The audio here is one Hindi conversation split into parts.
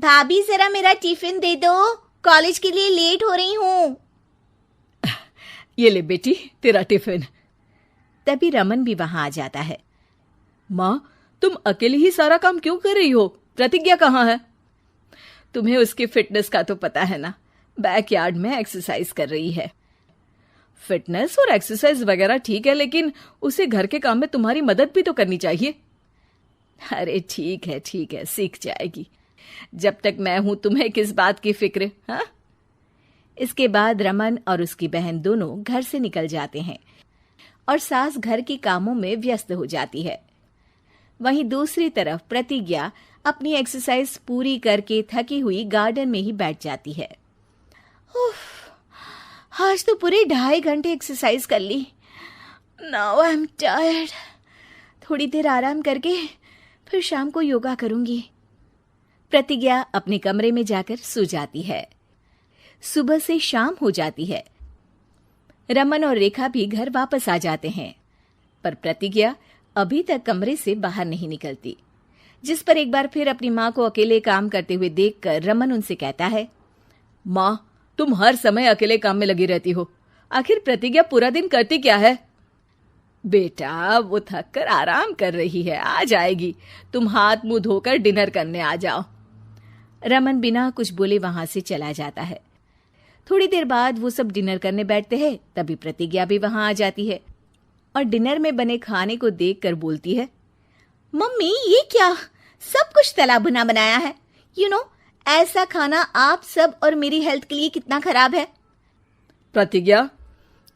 भाभी जरा मेरा टिफिन दे दो, कॉलेज के लिए लेट हो रही हूँ। ये ले बेटी तेरा टिफिन। तभी रमन भी वहां आ जाता है। माँ, तुम अकेले ही सारा काम क्यों कर रही हो? प्रतिज्ञा कहाँ है? तुम्हें उसकी फिटनेस का तो पता है ना, बैकयार्ड में एक्सरसाइज कर रही है। फिटनेस और एक्सरसाइज वगैरह ठीक है, लेकिन उसे घर के काम में तुम्हारी मदद भी तो करनी चाहिए। अरे ठीक है, सीख जाएगी। जब तक मैं हूं तुम्हें किस बात की फिक्र? हाँ। इसके बाद रमन और उसकी बहन दोनों घर से निकल जाते हैं और सास घर के कामों में व्यस्त हो जाती है। वहीं दूसरी तरफ प्रतिज्ञा अपनी एक्सरसाइज पूरी करके थकी हुई गार्डन में ही बैठ जाती है। आज तो पूरे 2.5 घंटे एक्सरसाइज कर ली। Now I am tired. थोड़ी देर आराम करके फिर शाम को योगा करूंगी। प्रतिज्ञा अपने कमरे में जाकर सो जाती है। सुबह से शाम हो जाती है। रमन और रेखा भी घर वापस आ जाते हैं, पर प्रतिज्ञा अभी तक कमरे से बाहर नहीं निकलती, जिस पर एक बार फिर अपनी माँ को अकेले काम करते हुए देखकर रमन उनसे कहता है, माँ, तुम हर समय अकेले काम में लगी रहती हो। आखिर प्रतिज्ञा पूरा दिन करती क्या है? बेटा, वो थक कर आराम कर रही है, आ जाएगी। तुम हाथ मुंह धोकर डिनर करने आ जाओ। रमन बिना कुछ बोले वहां से चला जाता है। थोड़ी देर बाद वो सब डिनर करने बैठते हैं। तभी प्रतिज्ञा भी वहां आ जाती है और डिनर में बने खाने को देखकर बोलती है, मम्मी ये क्या, सब कुछ तला भुना बनाया है। ऐसा खाना आप सब और मेरी हेल्थ के लिए कितना खराब है। प्रतिज्ञा,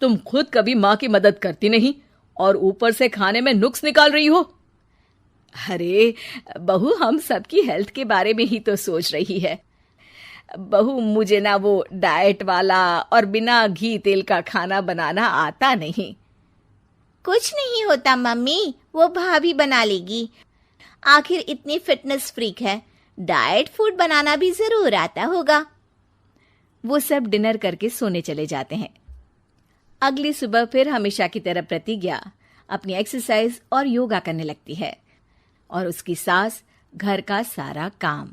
तुम खुद कभी माँ की मदद करती नहीं और ऊपर से खाने में नुक्स निकाल रही हो। अरे बहू, हम सबकी हेल्थ के बारे में ही तो सोच रही है। बहू, मुझे ना वो डाइट वाला और बिना घी तेल का खाना बनाना आता नहीं। कुछ नहीं होता मम्मी, वो भाभी बना लेगी। आखिर इतनी फिटनेस फ्रीक है, डाइट फूड बनाना भी जरूर आता होगा। वो सब डिनर करके सोने चले जाते हैं। अगली सुबह फिर हमेशा की तरह प्रतिज्ञा अपनी एक्सरसाइज और योगा करने लगती है और उसकी सास घर का सारा काम,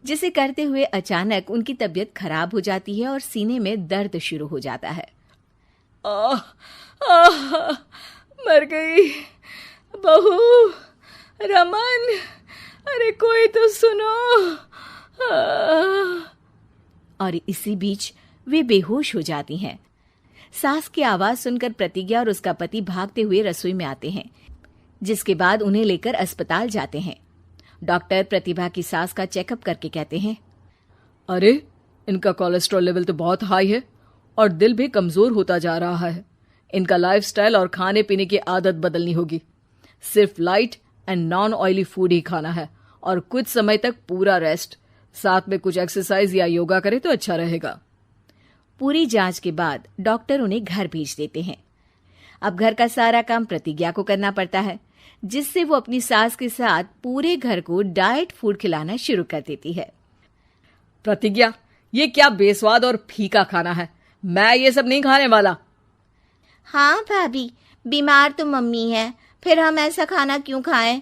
जिसे करते हुए अचानक उनकी तबीयत खराब हो जाती है और सीने में दर्द शुरू हो जाता है। मर गई बहू। रमन, अरे कोई तो सुनो। और इसी बीच वे बेहोश हो जाती हैं। सास की आवाज सुनकर प्रतिज्ञा और उसका पति भागते हुए रसोई में आते हैं, जिसके बाद उन्हें लेकर अस्पताल जाते हैं। डॉक्टर प्रतिभा की सास का चेकअप करके कहते हैं, अरे इनका कोलेस्ट्रॉल लेवल तो बहुत हाई है और दिल भी कमजोर होता जा रहा है। इनका लाइफस्टाइल और खाने पीने की आदत बदलनी होगी। सिर्फ light and non oily food ही खाना है और कुछ समय तक पूरा रेस्ट, साथ में कुछ एक्सरसाइज या योगा करे तो अच्छा रहेगा। पूरी जांच के बाद डॉक्टर उन्हें घर भेज देते हैं। अब घर का सारा काम प्रतिज्ञा को करना पड़ता है, जिससे वो अपनी सास के साथ पूरे घर को डाइट फूड खिलाना शुरू कर देती है। प्रतिज्ञा, ये क्या बेस्वाद और फीका खाना है, मैं ये सब नहीं खाने वाला। हाँ भाभी, बीमार तो मम्मी है, फिर हम ऐसा खाना क्यों खाएं?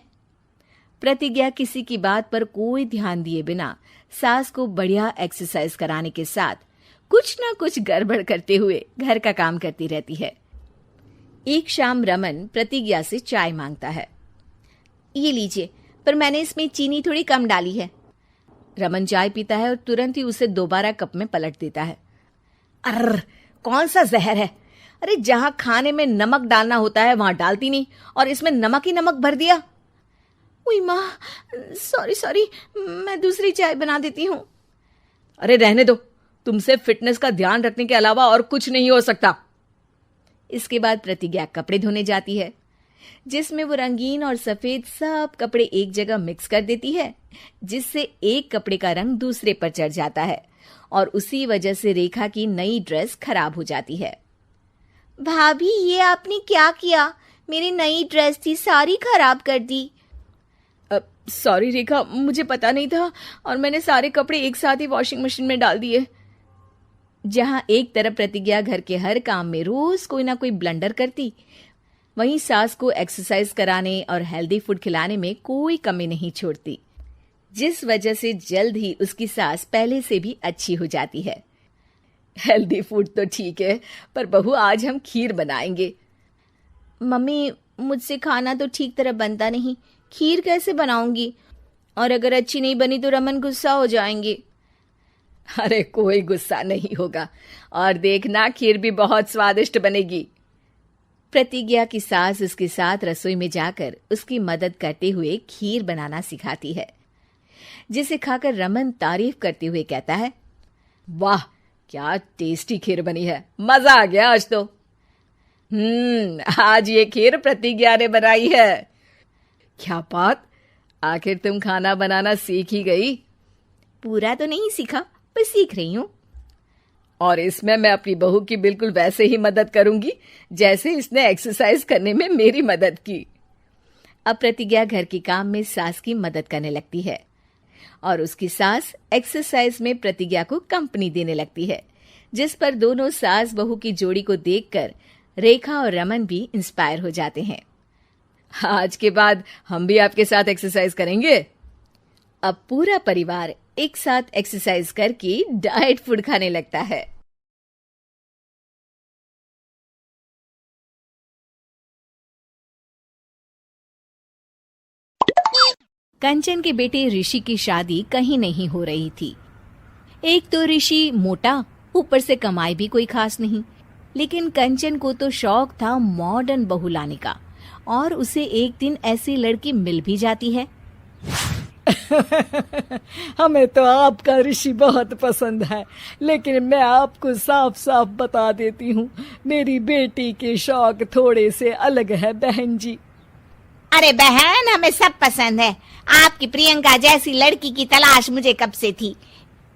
प्रतिज्ञा किसी की बात पर कोई ध्यान दिए बिना सास को बढ़िया एक्सरसाइज कराने के साथ कुछ ना कुछ गड़बड़ करते हुए घर का काम करती रहती है। एक शाम रमन प्रतिज्ञा से चाय मांगता है। ये लीजिए, पर मैंने इसमें चीनी थोड़ी कम डाली है। रमन चाय पीता है और तुरंत ही उसे दोबारा कप में पलट देता है। अर्र, कौन सा जहर है? अरे जहां खाने में नमक डालना होता है वहां डालती नहीं और इसमें नमक ही नमक भर दिया। उई माँ, सॉरी, मैं दूसरी चाय बना देती हूँ। अरे रहने दो, तुमसे फिटनेस का ध्यान रखने के अलावा और कुछ नहीं हो सकता। इसके बाद प्रतिज्ञा कपड़े धोने जाती है, जिसमें वो रंगीन और सफेद सब कपड़े एक जगह मिक्स कर देती है, जिससे एक कपड़े का रंग दूसरे पर चढ़ जाता है और उसी वजह से रेखा की नई ड्रेस खराब हो जाती है। भाभी, ये आपने क्या किया? मेरी नई ड्रेस थी, सारी खराब कर दी। सॉरी रेखा, मुझे पता नहीं था और मैंने सारे कपड़े एक साथ ही वॉशिंग मशीन में डाल दिए। जहां एक तरफ प्रतिज्ञा घर के हर काम में रोज कोई ना कोई ब्लंडर करती, वहीं सास को एक्सरसाइज कराने और हेल्दी फूड खिलाने में कोई कमी नहीं छोड़ती। जिस वजह से जल्द ही उसकी सास पहले से भी अच्छी हो जाती है। हेल्दी फूड तो ठीक है, पर बहू आज हम खीर बनाएंगे। मम्मी, मुझसे खाना तो ठीक तरह बनता नहीं, खीर कैसे बनाऊंगी? और अगर अच्छी नहीं बनी तो रमन गुस्सा हो जाएंगे। अरे कोई गुस्सा नहीं होगा, और देखना खीर भी बहुत स्वादिष्ट बनेगी। प्रतिज्ञा की सास उसके साथ रसोई में जाकर उसकी मदद करते हुए खीर बनाना सिखाती है, जिसे खाकर रमन तारीफ करते हुए कहता है, वाह क्या टेस्टी खीर बनी है, मजा आ गया आज तो। आज ये खीर प्रतिज्ञा ने बनाई है। क्या बात, आखिर तुम खाना बनाना सीख ही गई? पूरा तो नहीं सीखा, पर सीख रही हूँ। और इसमें मैं अपनी बहू की बिल्कुल वैसे ही मदद करूंगी जैसे इसने एक्सरसाइज करने में मेरी मदद की। अब प्रतिज्ञा घर के काम में सास की मदद करने लगती है और उसकी सास एक्सरसाइज में प्रतिज्ञा को कंपनी देने लगती है, जिस पर दोनों सास बहू की जोड़ी को देखकर रेखा और रमन भी इंस्पायर हो जाते हैं। आज के बाद हम भी आपके साथ एक्सरसाइज करेंगे। अब पूरा परिवार एक साथ एक्सरसाइज करके डाइट फूड खाने लगता है। कंचन के बेटे ऋषि की शादी कहीं नहीं हो रही थी। एक तो ऋषि मोटा, ऊपर से कमाई भी कोई खास नहीं, लेकिन कंचन को तो शौक था मॉडर्न बहू लाने का, और उसे एक दिन ऐसी लड़की मिल भी जाती है। हमें तो आपका ऋषि बहुत पसंद है, लेकिन मैं आपको साफ साफ बता देती हूँ, मेरी बेटी के शौक थोड़े से अलग है बहन जी। अरे बहन, हमें सब पसंद है। आपकी प्रियंका जैसी लड़की की तलाश मुझे कब से थी।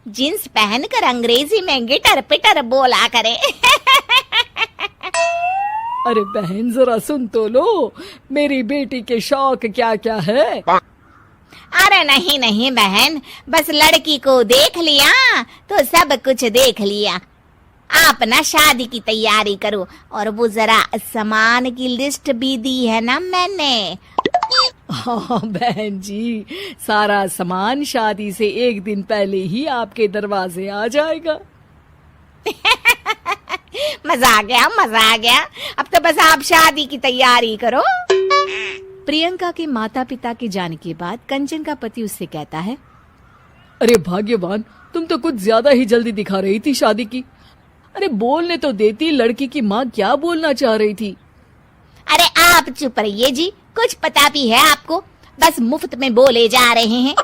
जींस पहनकर अंग्रेजी में गिटर पिटर बोला करे। अरे बहन जरा सुन तो लो, मेरी बेटी के शौक क्या क्या है। अरे नहीं नहीं बहन, बस लड़की को देख लिया तो सब कुछ देख लिया। आप ना शादी की तैयारी करो, और वो जरा सामान की लिस्ट भी दी है ना मैंने। हाँ बहन जी, सारा सामान शादी से एक दिन पहले ही आपके दरवाजे आ जाएगा। मजा आ गया, मजा आ गया। अब तो बस आप शादी की तैयारी करो। प्रियंका के माता पिता के जाने के बाद कंचन का पति उससे कहता है, अरे भाग्यवान, तुम तो कुछ ज्यादा ही जल्दी दिखा रही थी शादी की। अरे बोलने तो देती, लड़की की माँ क्या बोलना चाह रही थी। अरे आप चुप रहिए जी, कुछ पता भी है आपको, बस मुफ्त में बोले जा रहे हैं।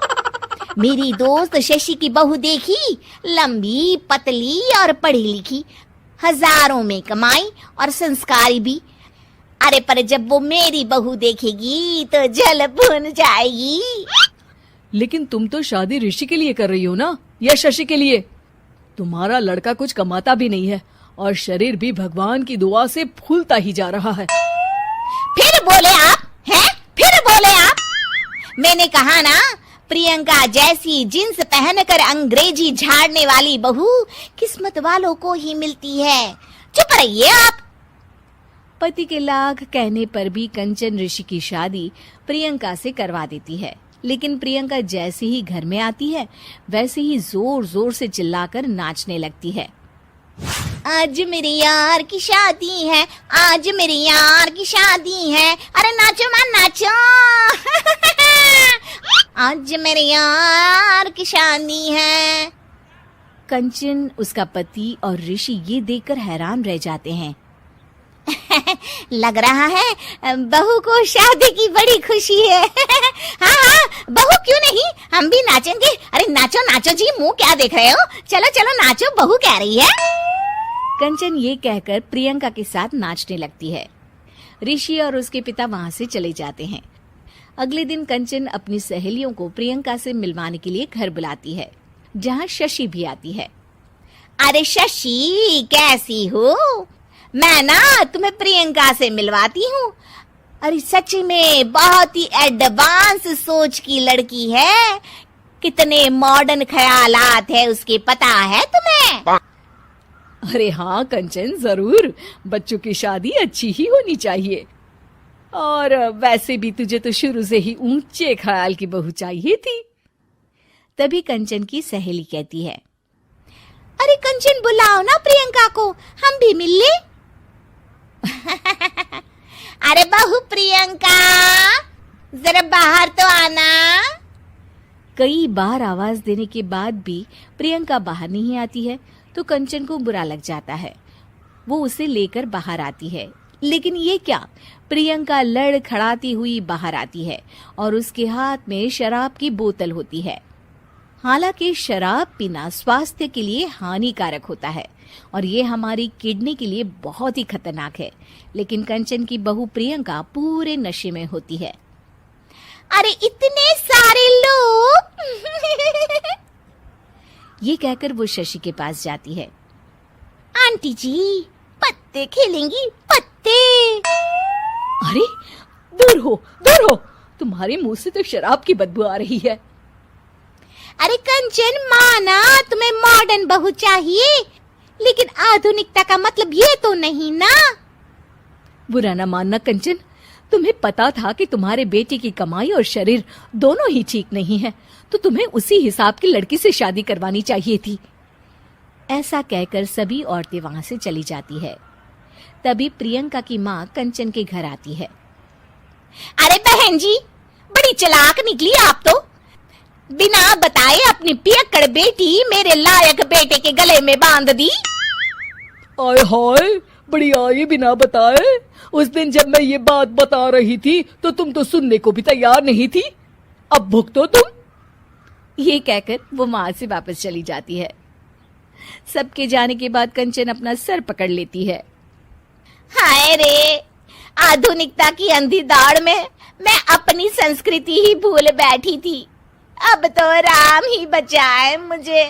मेरी दोस्त शशि की बहू देखी, लंबी पतली और पढ़ी लिखी, हजारों में कमाई और संस्कारी भी। अरे पर जब वो मेरी बहू देखेगी तो जल भुन जाएगी। लेकिन तुम तो शादी ऋषि के लिए कर रही हो ना, या शशि के लिए? तुम्हारा लड़का कुछ कमाता भी नहीं है और शरीर भी भगवान की दुआ से फूलता ही जा रहा है। फिर बोले आप हैं? फिर बोले आप? मैंने कहा ना, प्रियंका जैसी जींस पहनकर अंग्रेजी झाड़ने वाली बहू किस्मत वालों को ही मिलती है। चुप रहिए आप। पति के लाख कहने पर भी कंचन ऋषि की शादी प्रियंका से करवा देती है, लेकिन प्रियंका जैसे ही घर में आती है वैसे ही जोर जोर से चिल्लाकर नाचने लगती है। आज मेरे यार की शादी है, आज मेरे यार की शादी है। अरे नाचो मां नाचो। आज मेरे यार की शादी है। कंचन, उसका पति और ऋषि ये देखकर हैरान रह जाते हैं। लग रहा है बहू को शादी की बड़ी खुशी है। हाँ हाँ, बहू क्यों नहीं, हम भी नाचेंगे। अरे नाचो नाचो जी, मुंह क्या देख रहे हो, चलो चलो नाचो, बहू कह रही है। कंचन ये कहकर प्रियंका के साथ नाचने लगती है। ऋषि और उसके पिता वहां से चले जाते हैं। अगले दिन कंचन अपनी सहेलियों को प्रियंका से मिलवाने के लिए घर बुलाती है, जहाँ शशि भी आती है। अरे शशि, कैसी हो? मैं ना तुम्हें प्रियंका से मिलवाती हूँ। अरे सच में बहुत ही एडवांस सोच की लड़की है। कितने मॉडर्न ख्यालात है उसके, पता है तुम्हें? अरे हाँ कंचन, जरूर। बच्चों की शादी अच्छी ही होनी चाहिए, और वैसे भी तुझे तो शुरू से ही ऊंचे ख्याल की बहू चाहिए थी। तभी कंचन की सहेली कहती है, अरे कंचन बुलाओ ना प्रियंका को, हम भी मिल ले। अरे बहू प्रियंका, जरा बाहर तो आना। कई बार आवाज देने के बाद भी प्रियंका बाहर नहीं आती है तो कंचन को बुरा लग जाता है। वो उसे लेकर बाहर आती है, लेकिन ये क्या, प्रियंका लड़खड़ाती हुई बाहर आती है और उसके हाथ में शराब की बोतल होती है। हालांकि शराब पीना स्वास्थ्य के लिए हानिकारक होता है और ये हमारी किडनी के लिए बहुत ही खतरनाक है, लेकिन कंचन की बहू प्रियंका पूरे नशे में होती है। अरे इतने सारे लोग ये कहकर वो शशि के पास जाती है। आंटी जी, पत्ते खेलेंगी, पत्ते। अरे दूर हो, दूर हो, तुम्हारे मुंह से तो शराब की बदबू आ रही है। अरे कंचन माना, तुम्हें मॉडर्न बहू चाहिए, लेकिन आधुनिकता का मतलब ये तो नहीं ना। बुरा ना मानना कंचन, तुम्हें पता था कि तुम्हारे बेटे की कमाई और शरीर दोनों ही ठीक नहीं है, तो तुम्हें उसी हिसाब की लड़की से शादी करवानी चाहिए थी। ऐसा कहकर सभी औरतें वहां से चली जाती है। तभी प्रियंका की माँ कंचन के घर आती है। अरे बहन जी, बड़ी चालाक निकली आप तो। बिना बताए अपनी पियक्कड़ बेटी मेरे लायक बेटे के गले में बांध दी। आय हाय, बड़ी आई बिना बताए। उस दिन जब मैं ये बात बता रही थी तो तुम तो सुनने को भी तैयार नहीं थी। अब भुगतो तुम। ये कहकर वो माँ से वापस चली जाती है। सबके जाने के बाद कंचन अपना सर पकड़ लेती है। हाय रे, आधुनिकता की अंधी दौड़ में मैं अपनी संस्कृति ही भूल बैठी थी। अब तो राम ही बचाए मुझे।